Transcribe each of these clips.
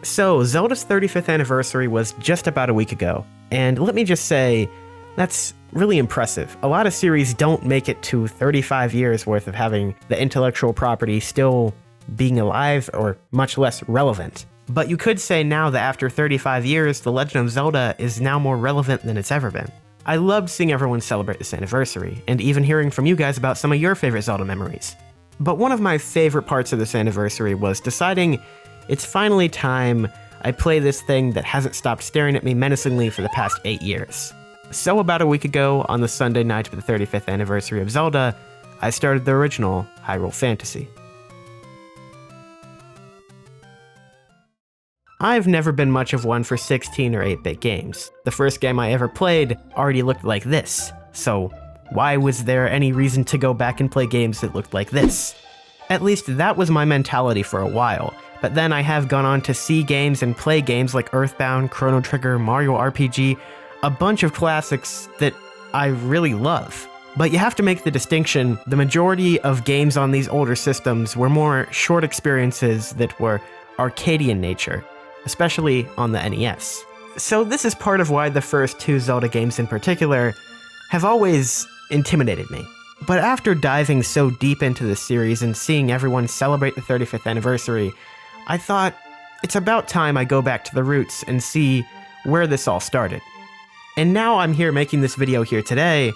So, Zelda's 35th anniversary was just about a week ago, and let me just say, that's really impressive. A lot of series don't make it to 35 years worth of having the intellectual property still being alive or much less relevant. But you could say now that after 35 years, The Legend of Zelda is now more relevant than it's ever been. I loved seeing everyone celebrate this anniversary, and even hearing from you guys about some of your favorite Zelda memories. But one of my favorite parts of this anniversary was deciding it's finally time I play this thing that hasn't stopped staring at me menacingly for the past 8 years. So about a week ago, on the Sunday night of the 35th anniversary of Zelda, I started the original Hyrule Fantasy. I've never been much of one for 16 or 8-bit games. The first game I ever played already looked like this, so why was there any reason to go back and play games that looked like this? At least that was my mentality for a while, but then I have gone on to see games and play games like Earthbound, Chrono Trigger, Mario RPG, a bunch of classics that I really love. But you have to make the distinction, the majority of games on these older systems were more short experiences that were arcade in nature, especially on the NES. So this is part of why the first 2 Zelda games in particular have always intimidated me. But after diving so deep into the series and seeing everyone celebrate the 35th anniversary, I thought it's about time I go back to the roots and see where this all started. And now I'm here making this video here today,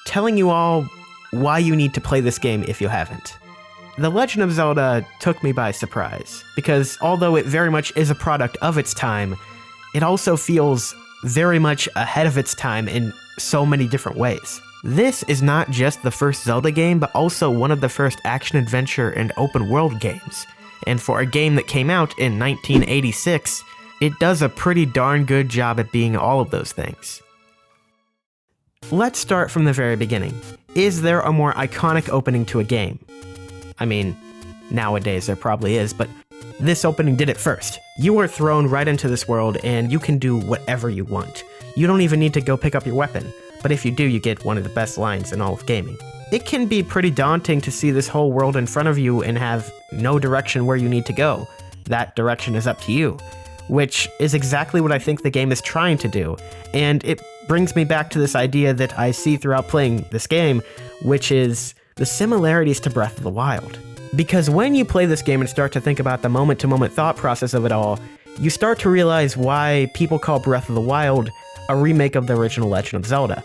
telling you all why you need to play this game if you haven't. The Legend of Zelda took me by surprise, because although it very much is a product of its time, it also feels very much ahead of its time in so many different ways. This is not just the first Zelda game, but also one of the first action-adventure and open-world games. And for a game that came out in 1986, it does a pretty darn good job at being all of those things. Let's start from the very beginning. Is there a more iconic opening to a game? I mean, nowadays there probably is, but this opening did it first. You are thrown right into this world and you can do whatever you want. You don't even need to go pick up your weapon, but if you do, you get one of the best lines in all of gaming. It can be pretty daunting to see this whole world in front of you and have no direction where you need to go. That direction is up to you, which is exactly what I think the game is trying to do, and it brings me back to this idea that I see throughout playing this game, which is the similarities to Breath of the Wild. Because when you play this game and start to think about the moment-to-moment thought process of it all, you start to realize why people call Breath of the Wild a remake of the original Legend of Zelda.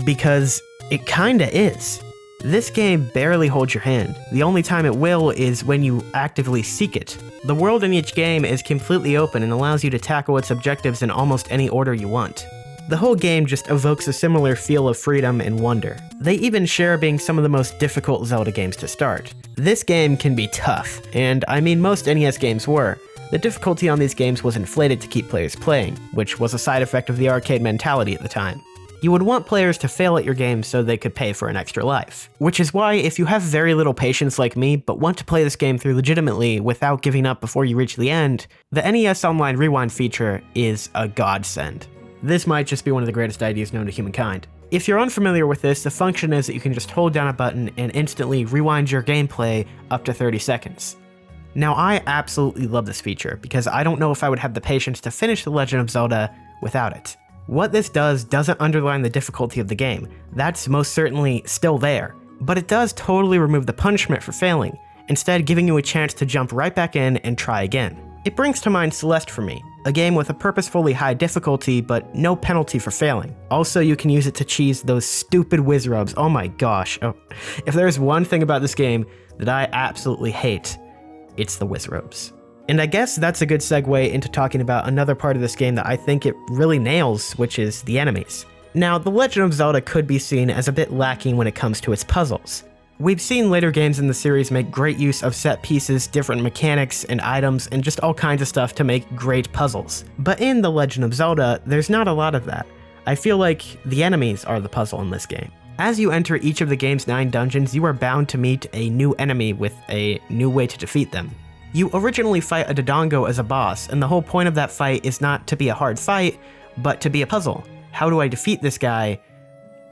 Because it kinda is. This game barely holds your hand. The only time it will is when you actively seek it. The world in each game is completely open and allows you to tackle its objectives in almost any order you want. The whole game just evokes a similar feel of freedom and wonder. They even share being some of the most difficult Zelda games to start. This game can be tough, and I mean most NES games were. The difficulty on these games was inflated to keep players playing, which was a side effect of the arcade mentality at the time. You would want players to fail at your game so they could pay for an extra life. Which is why, if you have very little patience like me, but want to play this game through legitimately without giving up before you reach the end, the NES Online Rewind feature is a godsend. This might just be one of the greatest ideas known to humankind. If you're unfamiliar with this, the function is that you can just hold down a button and instantly rewind your gameplay up to 30 seconds. Now, I absolutely love this feature, because I don't know if I would have the patience to finish The Legend of Zelda without it. What this does doesn't underline the difficulty of the game. That's most certainly still there. But it does totally remove the punishment for failing, instead giving you a chance to jump right back in and try again. It brings to mind Celeste for me, a game with a purposefully high difficulty but no penalty for failing. Also, you can use it to cheese those stupid whiz rubs. Oh my gosh. Oh. If there's one thing about this game that I absolutely hate, it's the whiz rubs. And I guess that's a good segue into talking about another part of this game that I think it really nails, which is the enemies. Now, The Legend of Zelda could be seen as a bit lacking when it comes to its puzzles. We've seen later games in the series make great use of set pieces, different mechanics and items, and just all kinds of stuff to make great puzzles. But in The Legend of Zelda, there's not a lot of that. I feel like the enemies are the puzzle in this game. As you enter each of the game's 9 dungeons, you are bound to meet a new enemy with a new way to defeat them. You originally fight a Dodongo as a boss, and the whole point of that fight is not to be a hard fight, but to be a puzzle. How do I defeat this guy?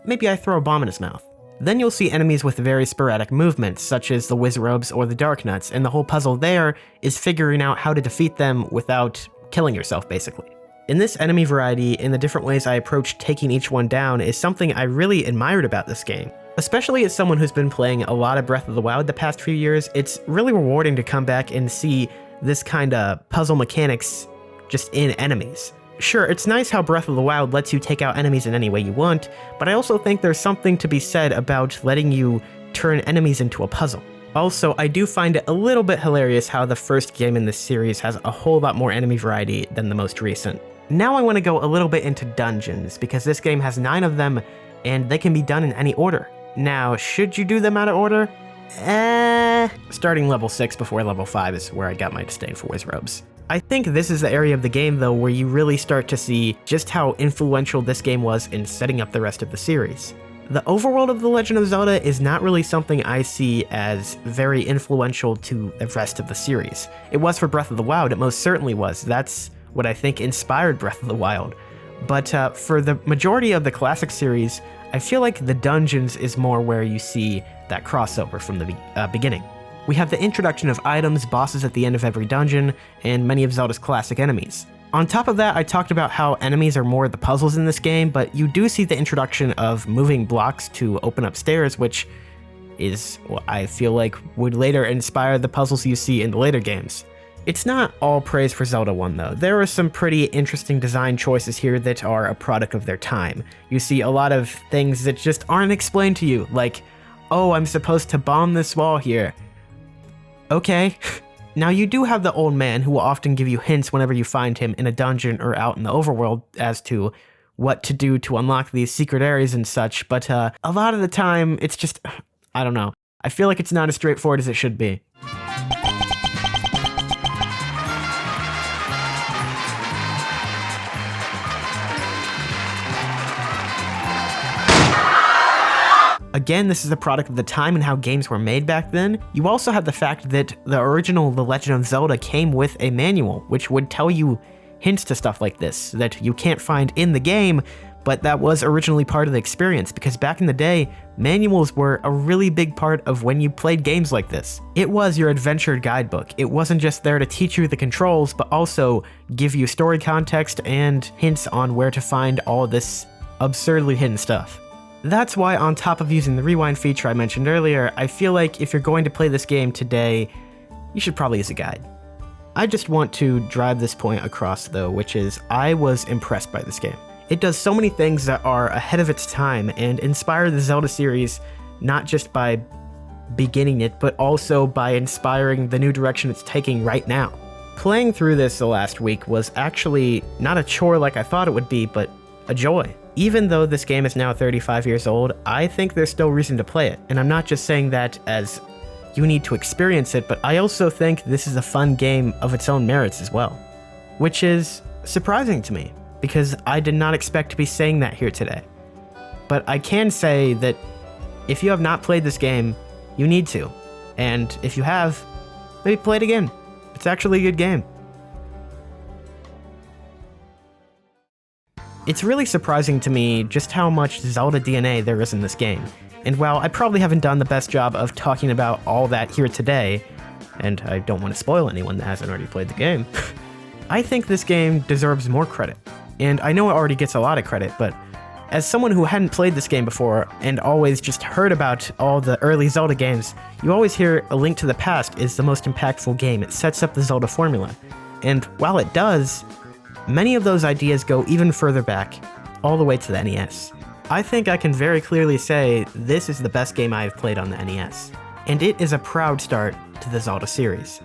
Maybe I throw a bomb in his mouth. Then you'll see enemies with very sporadic movements, such as the Wizrobes or the Darknuts, and the whole puzzle there is figuring out how to defeat them without killing yourself, basically. In this enemy variety, and the different ways I approach taking each one down is something I really admired about this game. Especially as someone who's been playing a lot of Breath of the Wild the past few years, it's really rewarding to come back and see this kind of puzzle mechanics just in enemies. Sure, it's nice how Breath of the Wild lets you take out enemies in any way you want, but I also think there's something to be said about letting you turn enemies into a puzzle. Also, I do find it a little bit hilarious how the first game in this series has a whole lot more enemy variety than the most recent. Now I want to go a little bit into dungeons, because this game has 9 of them, and they can be done in any order. Now, should you do them out of order? Starting level 6 before level 5 is where I got my disdain for Wizrobes. I think this is the area of the game, though, where you really start to see just how influential this game was in setting up the rest of the series. The overworld of The Legend of Zelda is not really something I see as very influential to the rest of the series. It was for Breath of the Wild, it most certainly was. That's what I think inspired Breath of the Wild. But for the majority of the classic series, I feel like the dungeons is more where you see that crossover from the beginning. We have the introduction of items, bosses at the end of every dungeon, and many of Zelda's classic enemies. On top of that, I talked about how enemies are more the puzzles in this game, but you do see the introduction of moving blocks to open up stairs, which is what I feel like would later inspire the puzzles you see in the later games. It's not all praise for Zelda 1 though. There are some pretty interesting design choices here that are a product of their time. You see a lot of things that just aren't explained to you, like, oh, I'm supposed to bomb this wall here. Okay. Now you do have the old man who will often give you hints whenever you find him in a dungeon or out in the overworld as to what to do to unlock these secret areas and such, but a lot of the time it's just, I don't know. I feel like it's not as straightforward as it should be. Again, this is a product of the time and how games were made back then. You also have the fact that the original The Legend of Zelda came with a manual, which would tell you hints to stuff like this that you can't find in the game, but that was originally part of the experience, because back in the day, manuals were a really big part of when you played games like this. It was your adventure guidebook. It wasn't just there to teach you the controls, but also give you story context and hints on where to find all this absurdly hidden stuff. That's why, on top of using the rewind feature I mentioned earlier, I feel like if you're going to play this game today, you should probably use a guide. I just want to drive this point across though, which is I was impressed by this game. It does so many things that are ahead of its time and inspire the Zelda series, not just by beginning it, but also by inspiring the new direction it's taking right now. Playing through this the last week was actually not a chore like I thought it would be, but a joy. Even though this game is now 35 years old, I think there's still reason to play it. And I'm not just saying that as you need to experience it, but I also think this is a fun game of its own merits as well. Which is surprising to me, because I did not expect to be saying that here today. But I can say that if you have not played this game, you need to. And if you have, maybe play it again. It's actually a good game. It's really surprising to me just how much Zelda DNA there is in this game. And while I probably haven't done the best job of talking about all that here today, and I don't want to spoil anyone that hasn't already played the game, I think this game deserves more credit. And I know it already gets a lot of credit, but as someone who hadn't played this game before and always just heard about all the early Zelda games, you always hear A Link to the Past is the most impactful game. It sets up the Zelda formula. And while it does, many of those ideas go even further back, all the way to the NES. I think I can very clearly say this is the best game I have played on the NES, and it is a proud start to the Zelda series.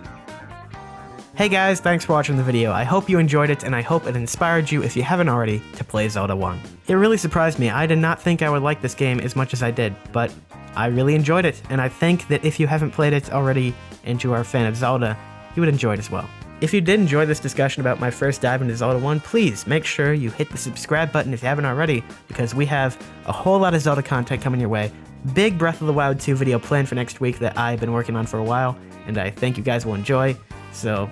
Hey guys, thanks for watching the video. I hope you enjoyed it, and I hope it inspired you, if you haven't already, to play Zelda 1. It really surprised me. I did not think I would like this game as much as I did, but I really enjoyed it, and I think that if you haven't played it already and you are a fan of Zelda, you would enjoy it as well. If you did enjoy this discussion about my first dive into Zelda 1, please make sure you hit the subscribe button if you haven't already, because we have a whole lot of Zelda content coming your way. Big Breath of the Wild 2 video planned for next week that I've been working on for a while, and I think you guys will enjoy. So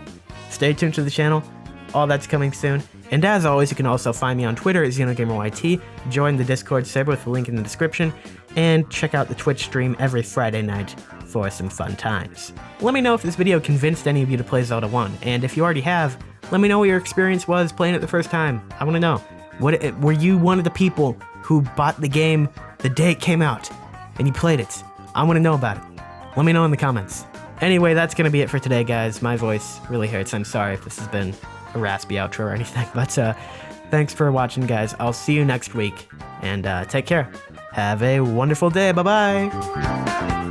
stay tuned to the channel, All that's coming soon. And as always, you can also find me on Twitter at XenogamerYT, join the Discord server with the link in the description, and check out the Twitch stream every Friday night for some fun times. Let me know if this video convinced any of you to play Zelda 1, and if you already have, let me know what your experience was playing it the first time. I want to know. Were you one of the people who bought the game the day it came out, and you played it? I want to know about it. Let me know in the comments. Anyway, that's going to be it for today, guys. My voice really hurts. I'm sorry if this has been a raspy outro or anything, but thanks for watching, guys. I'll see you next week, and take care. Have a wonderful day. Bye-bye.